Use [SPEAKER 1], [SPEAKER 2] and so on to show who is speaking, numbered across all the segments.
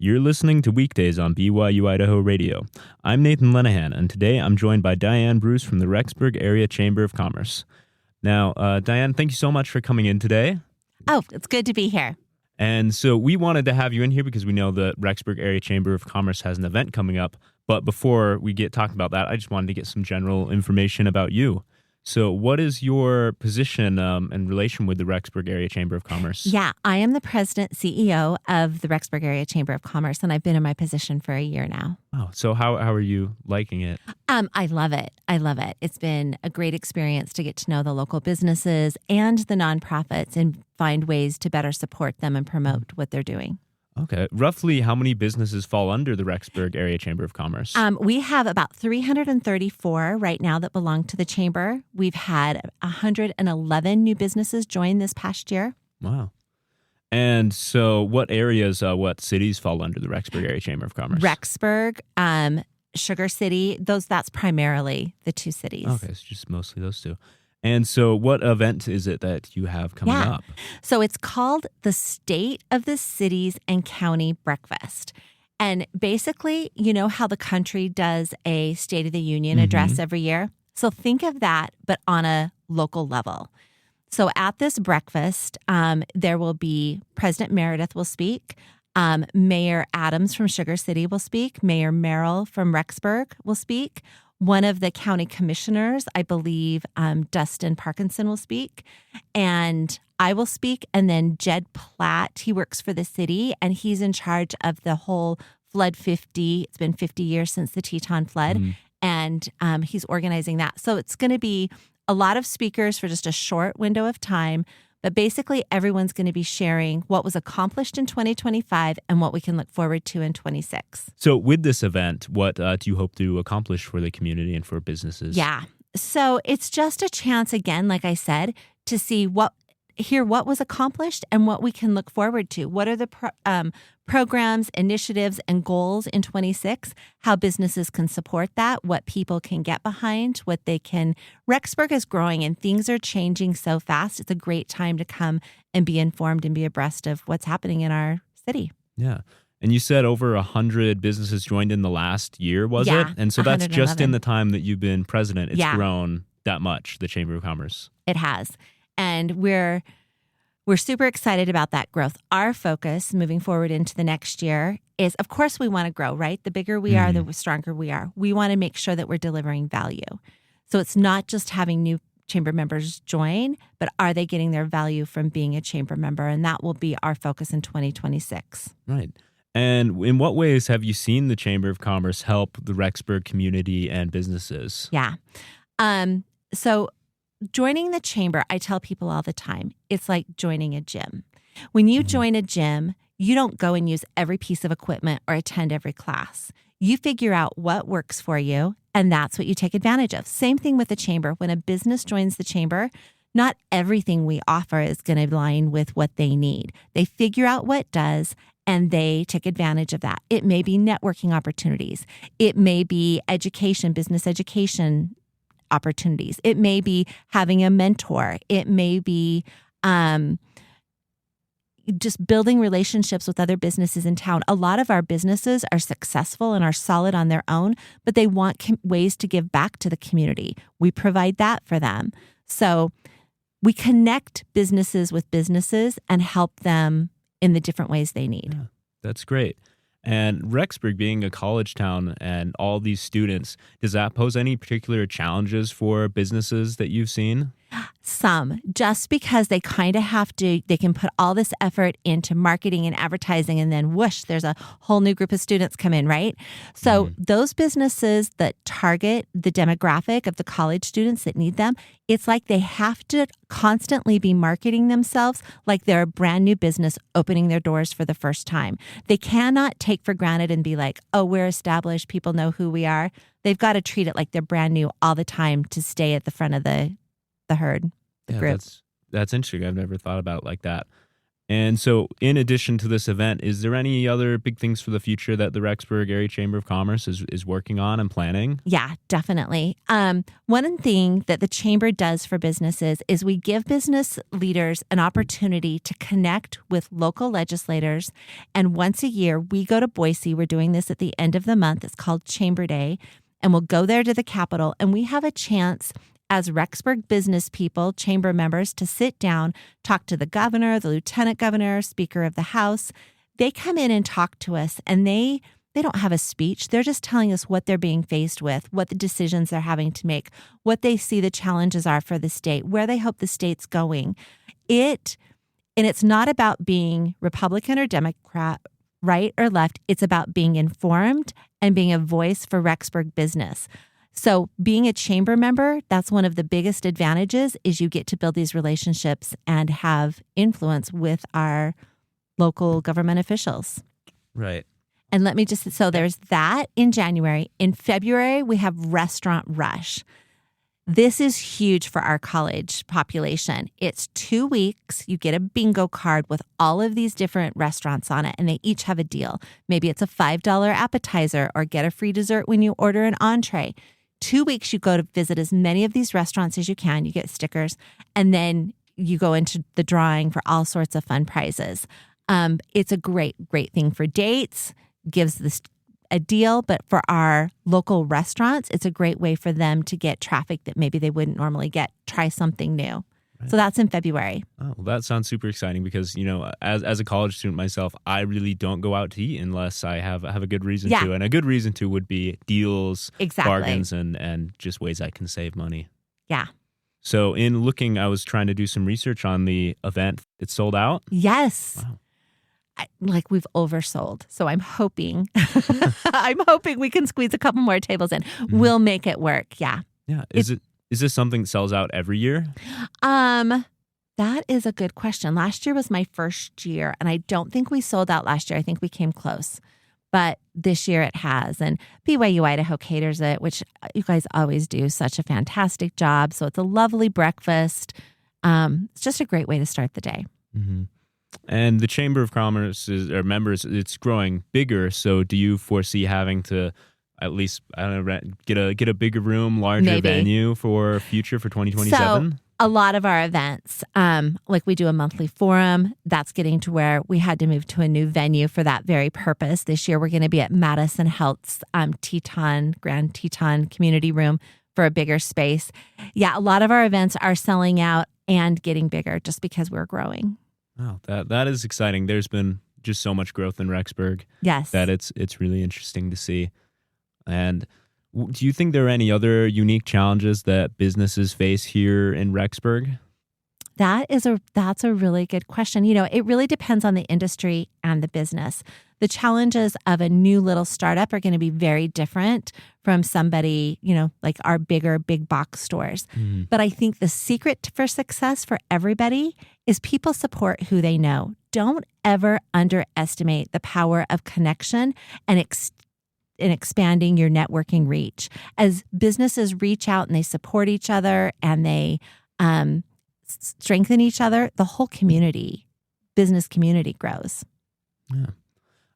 [SPEAKER 1] You're listening to Weekdays on BYU-Idaho Radio. I'm Nathan Lenahan, and today I'm joined by Diane Bruce from the Rexburg Area Chamber of Commerce. Now, Diane, thank you so much for coming in today.
[SPEAKER 2] Oh, it's good to be here.
[SPEAKER 1] And so we wanted to have you in here because we know the Rexburg Area Chamber of Commerce has an event coming up. But before we get talking about that, I just wanted to get some general information about you. So what is your position in relation with the Rexburg Area Chamber of Commerce?
[SPEAKER 2] Yeah, I am the president CEO of the Rexburg Area Chamber of Commerce, and I've been in my position for a year now.
[SPEAKER 1] Oh, so how are you liking it?
[SPEAKER 2] I love it. I love it. It's been a great experience to get to know the local businesses and the nonprofits and find ways to better support them and promote what they're doing.
[SPEAKER 1] Okay. Roughly how many businesses fall under the Rexburg Area Chamber of Commerce?
[SPEAKER 2] We have about 334 right now that belong to the chamber. We've had 111 new businesses join this past year.
[SPEAKER 1] Wow. And so what areas, what cities fall under the Rexburg Area Chamber of Commerce?
[SPEAKER 2] Rexburg, Sugar City, that's primarily the two cities.
[SPEAKER 1] Okay, it's just mostly those two. And so what event is it that you have coming up?
[SPEAKER 2] So it's called the State of the Cities and County Breakfast. And basically, you know how the country does a State of the Union address every year? So think of that, but on a local level. So at this breakfast, there will be President Meredith will speak. Mayor Adams from Sugar City will speak. Mayor Merrill from Rexburg will speak. One of the county commissioners, I believe Dustin Parkinson will speak, and I will speak, and then Jed Platt, he works for the city, and he's in charge of the whole Flood 50. It's been 50 years since the Teton flood, and he's organizing that. So it's going to be a lot of speakers for just a short window of time, but basically everyone's going to be sharing what was accomplished in 2025 and what we can look forward to in 26.
[SPEAKER 1] So with this event, what do you hope to accomplish for the community and for businesses?
[SPEAKER 2] Yeah. So it's just a chance, again, like I said, to see hear what was accomplished and what we can look forward to. What are the programs, initiatives, and goals in 26, how businesses can support that, what people can get behind, what they can. Rexburg is growing and things are changing so fast. It's a great time to come and be informed and be abreast of what's happening in our city.
[SPEAKER 1] Yeah. And you said over 100 businesses joined in the last year, was it? And so that's just in the time that you've been president. It's grown that much, the Chamber of Commerce.
[SPEAKER 2] It has. And we're super excited about that growth. Our focus moving forward into the next year is, of course, we want to grow, right? The bigger we are, the stronger we are. We want to make sure that we're delivering value. So it's not just having new chamber members join, but are they getting their value from being a chamber member? And that will be our focus in 2026.
[SPEAKER 1] Right. And in what ways have you seen the Chamber of Commerce help the Rexburg community and businesses?
[SPEAKER 2] Yeah. So joining the chamber, I tell people all the time, it's like joining a gym. When you join a gym, you don't go and use every piece of equipment or attend every class. You figure out what works for you, and that's what you take advantage of. Same thing with the chamber. When a business joins the chamber, not everything we offer is going to align with what they need. They figure out what does, and they take advantage of that. It may be networking opportunities. It may be education, business education opportunities. It may be having a mentor. It may be just building relationships with other businesses in town. A lot of our businesses are successful and are solid on their own, but they want ways to give back to the community. We provide that for them. So we connect businesses with businesses and help them in the different ways they need.
[SPEAKER 1] Yeah, that's great. And Rexburg being a college town and all these students, does that pose any particular challenges for businesses that you've seen?
[SPEAKER 2] Some, just because they kind of they can put all this effort into marketing and advertising, and then whoosh, there's a whole new group of students come in, right? So those businesses that target the demographic of the college students that need them, it's like they have to constantly be marketing themselves like they're a brand new business opening their doors for the first time. They cannot take for granted and be like, oh, we're established, people know who we are. They've got to treat it like they're brand new all the time to stay at the front of the herd, the group.
[SPEAKER 1] That's interesting. I've never thought about it like that. And so, in addition to this event, is there any other big things for the future that the Rexburg Area Chamber of Commerce is working on and planning?
[SPEAKER 2] Yeah, definitely. One thing that the chamber does for businesses is we give business leaders an opportunity to connect with local legislators. And once a year, we go to Boise. We're doing this at the end of the month. It's called Chamber Day. And we'll go there to the Capitol, and we have a chance as Rexburg business people, chamber members, to sit down, talk to the governor, the lieutenant governor, speaker of the House. They come in and talk to us, and they don't have a speech. They're just telling us what they're being faced with, what the decisions they're having to make, what they see the challenges are for the state, where they hope the state's going. And it's not about being Republican or Democrat, right or left. It's about being informed and being a voice for Rexburg business. So being a chamber member, that's one of the biggest advantages is you get to build these relationships and have influence with our local government officials.
[SPEAKER 1] Right.
[SPEAKER 2] And so there's that in January. In February, we have Restaurant Rush. This is huge for our college population. It's 2 weeks. You get a bingo card with all of these different restaurants on it, and they each have a deal. Maybe it's a $5 appetizer or get a free dessert when you order an entree. 2 weeks, you go to visit as many of these restaurants as you can. You get stickers, and then you go into the drawing for all sorts of fun prizes. It's a great thing for dates, gives this a deal, but for our local restaurants, it's a great way for them to get traffic that maybe they wouldn't normally get, try something new. Right. So that's in February.
[SPEAKER 1] Oh, well, that sounds super exciting because, as a college student myself, I really don't go out to eat unless I have a good reason to. And a good reason to would be deals, bargains, and just ways I can save money.
[SPEAKER 2] Yeah.
[SPEAKER 1] So in looking, I was trying to do some research on the event. It's sold out?
[SPEAKER 2] Yes. Wow. We've oversold. So I'm hoping we can squeeze a couple more tables in. Mm-hmm. We'll make it work. Yeah.
[SPEAKER 1] Yeah. Is this something that sells out every year?
[SPEAKER 2] That is a good question. Last year was my first year, and I don't think we sold out last year. I think we came close. But this year it has. And BYU-Idaho caters it, which you guys always do such a fantastic job. So it's a lovely breakfast. It's just a great way to start the day.
[SPEAKER 1] Mm-hmm. And the Chamber of Commerce members, it's growing bigger. So do you foresee having to at least, get a bigger room, larger venue for 2027?
[SPEAKER 2] So a lot of our events, we do a monthly forum, that's getting to where we had to move to a new venue for that very purpose. This year, we're going to be at Madison Health's Grand Teton Community Room for a bigger space. Yeah, a lot of our events are selling out and getting bigger just because we're growing.
[SPEAKER 1] Wow, that is exciting. There's been just so much growth in Rexburg.
[SPEAKER 2] Yes.
[SPEAKER 1] That it's really interesting to see. And do you think there are any other unique challenges that businesses face here in Rexburg?
[SPEAKER 2] That's a really good question. It really depends on the industry and the business. The challenges of a new little startup are going to be very different from somebody, like our big box stores. Mm-hmm. But I think the secret for success for everybody is people support who they know. Don't ever underestimate the power of connection and in expanding your networking reach. As businesses reach out and they support each other and they strengthen each other, the whole business community grows.
[SPEAKER 1] Yeah.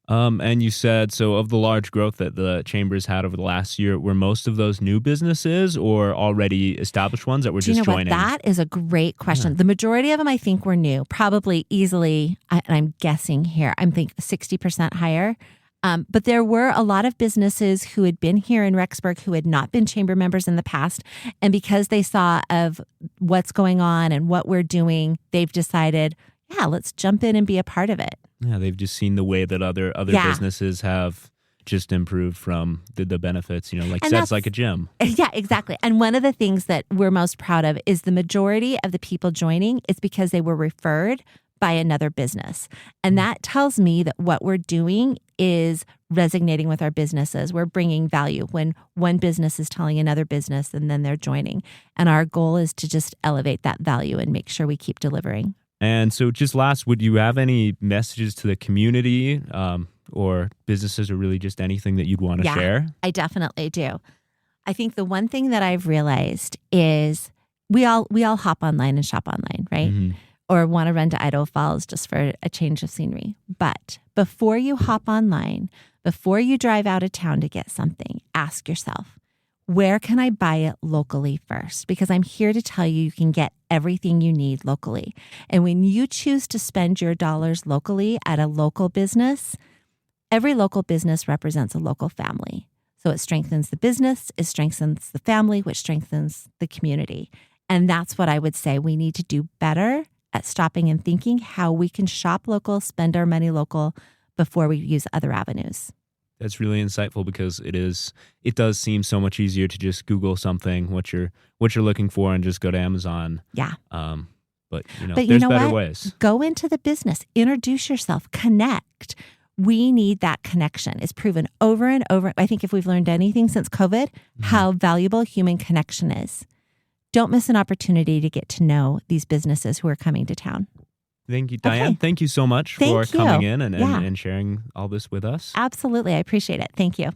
[SPEAKER 1] And you said, so of the large growth that the Chambers had over the last year, were most of those new businesses or already established ones that were just joining?
[SPEAKER 2] That is a great question. Yeah. The majority of them, I think, were new, probably easily, and I'm guessing here, I'm thinking 60% higher. But there were a lot of businesses who had been here in Rexburg who had not been chamber members in the past. And because they saw of what's going on and what we're doing, they've decided, yeah, let's jump in and be a part of it.
[SPEAKER 1] Yeah, they've just seen the way that other businesses have just improved from the benefits, it's like a gym.
[SPEAKER 2] Yeah, exactly. And one of the things that we're most proud of is the majority of the people joining is because they were referred by another business. And that tells me that what we're doing is resonating with our businesses. We're bringing value when one business is telling another business and then they're joining. And our goal is to just elevate that value and make sure we keep delivering.
[SPEAKER 1] And so just last, would you have any messages to the community or businesses or really just anything that you'd want to share?
[SPEAKER 2] I definitely do. I think the one thing that I've realized is we all hop online and shop online, right? Mm-hmm. or want to run to Idaho Falls just for a change of scenery. But before you hop online, before you drive out of town to get something, ask yourself, where can I buy it locally first? Because I'm here to tell you, you can get everything you need locally. And when you choose to spend your dollars locally at a local business, every local business represents a local family. So it strengthens the business, it strengthens the family, which strengthens the community. And that's what I would say we need to do better at stopping and thinking how we can shop local, spend our money local before we use other avenues.
[SPEAKER 1] That's really insightful because it does seem so much easier to just Google something, what you're looking for, and just go to Amazon.
[SPEAKER 2] Yeah.
[SPEAKER 1] But there's better ways.
[SPEAKER 2] Go into the business, introduce yourself, connect. We need that connection. It's proven over and over. I think if we've learned anything since COVID, how valuable human connection is. Don't miss an opportunity to get to know these businesses who are coming to town.
[SPEAKER 1] Thank you, Diane.
[SPEAKER 2] Okay.
[SPEAKER 1] Thank you so much for coming in and sharing all this with us.
[SPEAKER 2] Absolutely. I appreciate it. Thank you.